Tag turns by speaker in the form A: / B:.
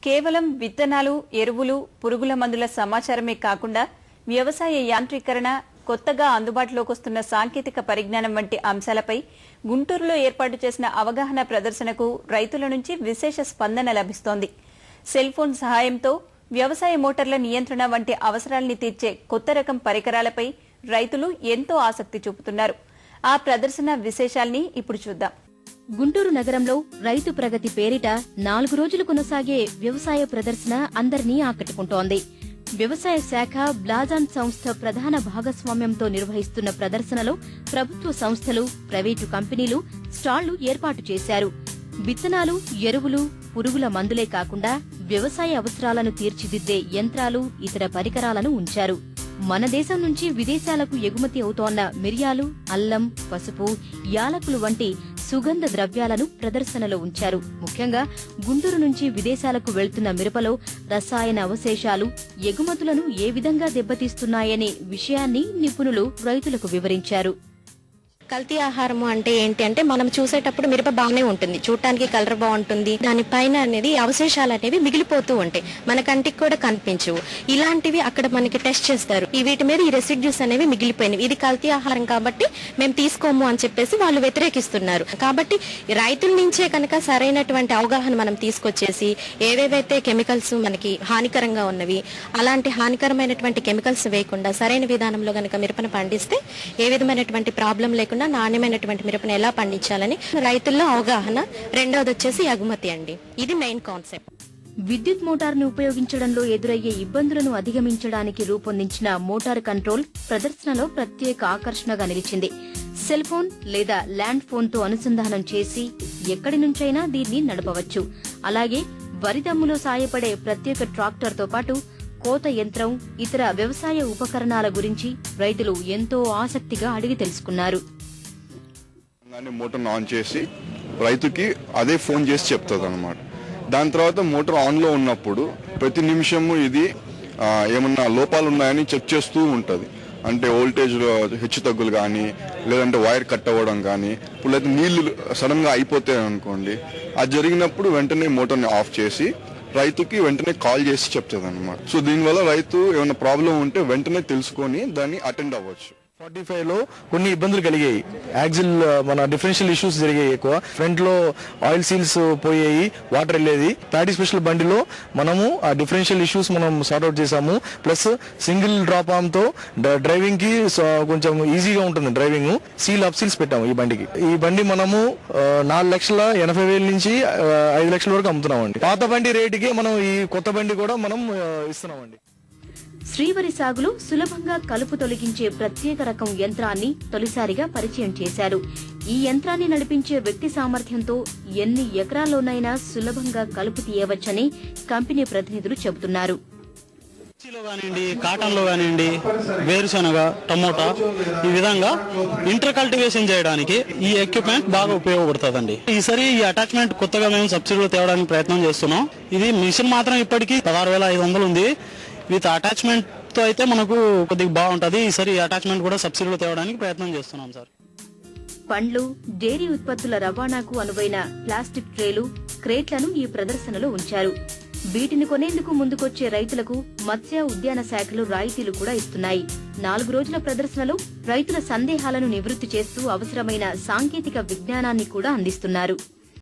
A: కేవలం విత్తనాలు, ఎరువులు, పురుగుల మందుల సమాచారమే కాకుండా వ్యవసాయ యాంత్రీకరణ, కొత్తగా అందుబాటులోకి వస్తున్న సాంకేతిక పరిజ్ఞానం వంటి అంశాలపై గుంటూరులో ఏర్పాటు చేసిన అవగాహన ప్రదర్శనకు రైతుల నుంచి విశేష స్పందన లభిస్తోంది. సెల్ ఫోన్ సహాయంతో వ్యవసాయ మోటార్ల నియంత్రణ వంటి అవసరాల్ని తీర్చే కొత్త రకం పరికరాలపై రైతులు ఎంతో ఆసక్తి చూపుతున్నారు. ఆ ప్రదర్శన విశేషాల్ని ఇప్పుడు చూద్దాం.
B: గుంటూరు నగరంలో రైతు ప్రగతి పేరిట 4 రోజులు కొనసాగే వ్యవసాయ ప్రదర్శన అందరినీ ఆకట్టుకుంటోంది. వ్యవసాయ శాఖ బ్లాజాన్ సంస్థ ప్రధాన భాగస్వామ్యంతో నిర్వహిస్తున్న ప్రదర్శనలో ప్రభుత్వ సంస్థలు, ప్రైవేటు కంపెనీలు స్టాళ్లు ఏర్పాటు చేశారు. విత్తనాలు, ఎరువులు, పురుగుల మందులే కాకుండా వ్యవసాయ అవసరాలను తీర్చిదిద్దే యంత్రాలు, ఇతర పరికరాలను ఉంచారు. మన దేశం నుంచి విదేశాలకు ఎగుమతి అవుతోన్న మిరియాలు, అల్లం, పసుపు, యాలకులు వంటి సుగంధ ద్రవ్యాలను ప్రదర్శనలో ఉంచారు. ముఖ్యంగా గుంటూరు నుంచి విదేశాలకు వెళ్తున్న మిరపలో రసాయన అవశేషాలు ఎగుమతులను ఏ విధంగా దెబ్బతీస్తున్నాయనే విషయాన్ని నిపుణులు రైతులకు వివరించారు.
C: కల్తీ ఆహారము అంటే ఏంటి అంటే మనం చూసేటప్పుడు మిరప బాగానే ఉంటుంది, చూడటానికి కలర్ బాగుంటుంది, దానిపైన అనేది అవశేషాలు అనేవి మిగిలిపోతూ ఉంటాయి, మన కంటికి కూడా కనిపించవు. ఇలాంటివి అక్కడ మనకి టెస్ట్ చేస్తారు. వీటి మీద ఈ రెసిడ్యూస్ అనేవి మిగిలిపోయినవి, ఇది కల్తీ ఆహారం కాబట్టి మేము తీసుకోము అని చెప్పేసి వాళ్ళు వ్యతిరేకిస్తున్నారు. కాబట్టి రైతుల నుంచే కనుక సరైనటువంటి అవగాహన మనం తీసుకొచ్చేసి ఏవేవైతే కెమికల్స్ మనకి హానికరంగా ఉన్నవి అలాంటి హానికరమైనటువంటి కెమికల్స్ వేయకుండా సరైన విధానంలో కనుక మిరపను పండిస్తే ఏ విధమైనటువంటి ప్రాబ్లం లేకుండా నాణ్యమైనటువంటి మిరపను ఎలా పండించాలని రైతుల్లో అవగాహన. రెండవది వచ్చేసి ఎగుమతి అండి, ఇది మెయిన్ కాన్సెప్ట్.
B: విద్యుత్ మోటార్ను ఉపయోగించడంలో ఎదురయ్యే ఇబ్బందులను అధిగమించడానికి రూపొందించిన మోటార్ కంట్రోల్ ప్రదర్శనలో ప్రత్యేక ఆకర్షణగా నిలిచింది. సెల్ ఫోన్ లేదా ల్యాండ్ ఫోన్ తో అనుసంధానం చేసి ఎక్కడి నుంచైనా దీన్ని నడపవచ్చు. అలాగే వరిదమ్ములో సాయపడే ప్రత్యేక ట్రాక్టర్తో పాటు కోత యంత్రం, ఇతర వ్యవసాయ ఉపకరణాల గురించి రైతులు ఎంతో ఆసక్తిగా అడిగి తెలుసుకున్నారు.
D: మోటార్ ఆన్ చేసి రైతుకి అదే ఫోన్ చేసి చెప్తుంది అనమాట. దాని తర్వాత మోటార్ ఆన్ లో ఉన్నప్పుడు ప్రతి నిమిషము ఇది ఏమన్నా లోపాలు ఉన్నాయని చెక్ చేస్తూ ఉంటది. అంటే వోల్టేజ్ హెచ్చు తగ్గులు కానీ, లేదంటే వైర్ కట్ అవ్వడం కానీ, ఇప్పుడు అయితే నీళ్లు సడన్ గా అయిపోతాయి అనుకోండి, అది జరిగినప్పుడు వెంటనే మోటార్ని ఆఫ్ చేసి రైతుకి వెంటనే కాల్ చేసి చెప్తుంది అనమాట. సో దీనివల్ల రైతు ఏమైనా ప్రాబ్లం ఉంటే వెంటనే తెలుసుకొని దాన్ని అటెండ్ అవ్వచ్చు.
E: 45 లో కొన్ని ఇబ్బందులు కలిగాయి. యాక్సిల్ మన డిఫరెన్షియల్ ఇష్యూస్ జరిగాయి ఎక్కువ. ఫ్రంట్ లో ఆయిల్ సీల్స్ పోయాయి, వాటర్ వెళ్ళేది. ప్యాడీ స్పెషల్ బండిలో మనము ఆ డిఫరెన్షియల్ ఇష్యూస్ మనం సార్ట్అవుట్ చేసాము. ప్లస్ సింగిల్ డ్రాప్ ఆర్మ్ తో డ్రైవింగ్ కి కొంచెం ఈజీగా ఉంటుంది డ్రైవింగ్. సీల్ అప్ సీల్స్ పెట్టాము ఈ బండికి. ఈ బండి మనము 4,80,000 నుంచి 5 లక్షల వరకు అమ్ముతున్నామండి. పాత బండి రేటుకి మనం ఈ కొత్త బండి కూడా మనం ఇస్తున్నామండి.
B: శ్రీవరి సాగులో సులభంగా కలుపు తొలగించే ప్రత్యేక రకం యంత్రాన్ని తొలిసారిగా పరిచయం చేశారు. ఈ యంత్రాన్ని నడిపించే వ్యక్తి సామర్థ్యంతో ఎన్ని ఎకరాల్లోనైనా సులభంగా కలుపు తీయవచ్చని కంపెనీ ప్రతినిధులు చెబుతున్నారు.
F: కాటన్ లో కానివ్వండి, వేరుశనగ, టమోటా, ఈ విధంగా ఇంటర్ కల్టివేషన్ చేయడానికి ఈ ఎక్విప్మెంట్ బాగా ఉపయోగపడుతుందండి. ఈసారి ఈ అటాచ్మెంట్ కొత్తగా మేము సబ్సిడీలో తేవడానికి ప్రయత్నం చేస్తున్నాం. ఇది మిషన్ మాత్రం ఇప్పటికీ 16,500 ఉంది. విత్ అటాచ్మెంట్ తో అయితే మనకు కొద్దిగా బాగుంటది. ఈసారి అటాచ్మెంట్ కూడా సబ్సిడీలో తేవడానికి ప్రయత్నం చేస్తున్నాం సార్.
B: పండ్లు, డైరీ ఉత్పత్తుల రవాణాకు అనువైన ప్లాస్టిక్ ట్రేలు, క్రేట్లను ఈ ప్రదర్శనలో ఉంచారు. వీటిని కొనేందుకు ముందుకొచ్చే రైతులకు మత్స్య ఉద్యాన శాఖలు రాయితీలు కూడా ఇస్తున్నాయి. 4 రోజుల ప్రదర్శనలో రైతుల సందేహాలను నివృత్తి చేస్తూ అవసరమైన సాంకేతిక విజ్ఞానాన్ని కూడా అందిస్తున్నారు.